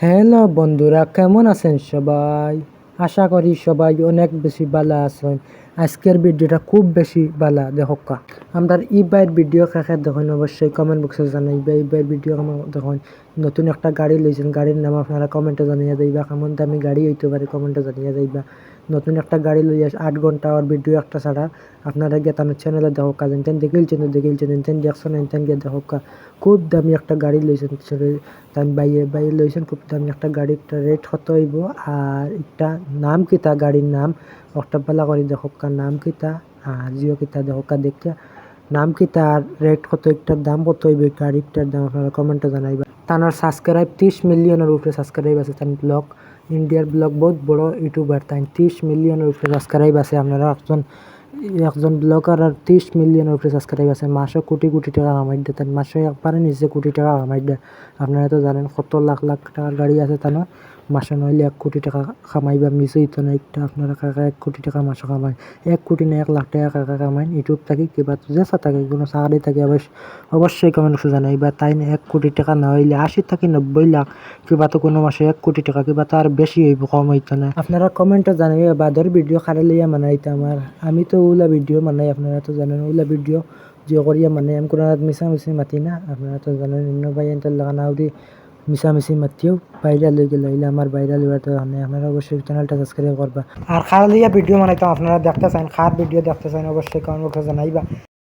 Hello বন্ধুরা, কেমন আছেন সবাই? আশা করি সবাই অনেক বেশি ভালো আছেন। আজকের ভিডিওটা খুব বেশি ভালো দেখোকা। আমরা বাইর ভিডিও কাকে দেখুন অবশ্যই কমেন্ট বক্সে জানাইবা। বাইর ভিডিও দেখুন নতুন একটা গাড়ি লইছেন, গাড়ির নাম আপনারা কমেন্টে জানিয়ে যাইবা। কেমন দামি গাড়ি হইতে পারে কমেন্টে জানিয়ে যাইবা। নতুন একটা গাড়ি লই 8 ঘন্টা আর ভিডিও একটা ছাড়া আপনারা গিয়ে তার চ্যানেলে দেখোকা। যেন দেখিলছেন দেখছেন এনতেন গিয়ে দেখোকা। খুব দামি একটা গাড়ি লইছেন তাই বাইয়ে লইছেন খুব দামি একটা গাড়ি। একটা রেট কত হইব আর একটা নাম কিতা গাড়ির নাম একটা বেলা করে দেখোকা। নাম কিতা আর জিও কিতা দেখোকা দেখতে নাম কিতা আর রেট কত, একটার দাম কত হইবে, গাড়িটার দাম আপনারা কমেন্টে জানাইবা। তার সাবস্ক্রাইব 30 মিলিয়নের উপরে সাবস্ক্রাইব আছে। তার ব্লগ ইন্ডিয়ার ব্লগ বহুত বড় ইউটিউবার, তাই 30 মিলিয়নের উপরে সাবস্ক্রাইব আছে। আপনারা একজন ব্লগার আর 30 মিলিয়নের উপরে সাবস্ক্রাইব আছে। মাসে কোটি কোটি টাকা কামাই দেয়, তার মাসে একবারে নিজে কোটি টাকা কামাই দেয়। আপনারা তো জানেন কত লাখ লাখ টাকার গাড়ি আছে তার মাসে নইলে 1 কোটি টাকা কামাইবা মিসই তো না। একটা আপনারা কাকা 1 কোটি টাকা মাসে কামায়, 1 কোটি না 1 লাখ টাকা কাকা কামায় ইউটিউব থেকে কিবা যেসা থাকে কোনো চাকরি থাকে অবশ্যই কমেন্ট বক্সে জানাইবা। তাই 1 কোটি টাকা না হইলে 80 থেকে 90 লাখ কিবা তো কোনো মাসে 1 কোটি টাকা কিবা তো আর বেশি হইব, কম হইতো না। আপনারা কমেন্টে জানাইবা বাদর ভিডিও খারে লইয়া মানাইতা আমার। আমি তো ওলা ভিডিও মানাই, আপনারা তো জানেন ওলা ভিডিও জিও করিয়া মানে আমি কোনো মিশামিশি মাতি না। আপনারা তো জানেন অন্য ভাই এনতে লাগানা উড়ি মিশামিশি মাতিও বাইরে লই গেলে হইলে আমার বাইরে লইবার তো জানে। আপনারা অবশ্যই চ্যানেলটা সাবস্ক্রাইব করবা। আর খার লইয়া ভিডিও বানাইতাম আপনারা দেখতে চান, খার ভিডিও দেখতে চান অবশ্যই কমেন্ট বক্সে জানাইবা।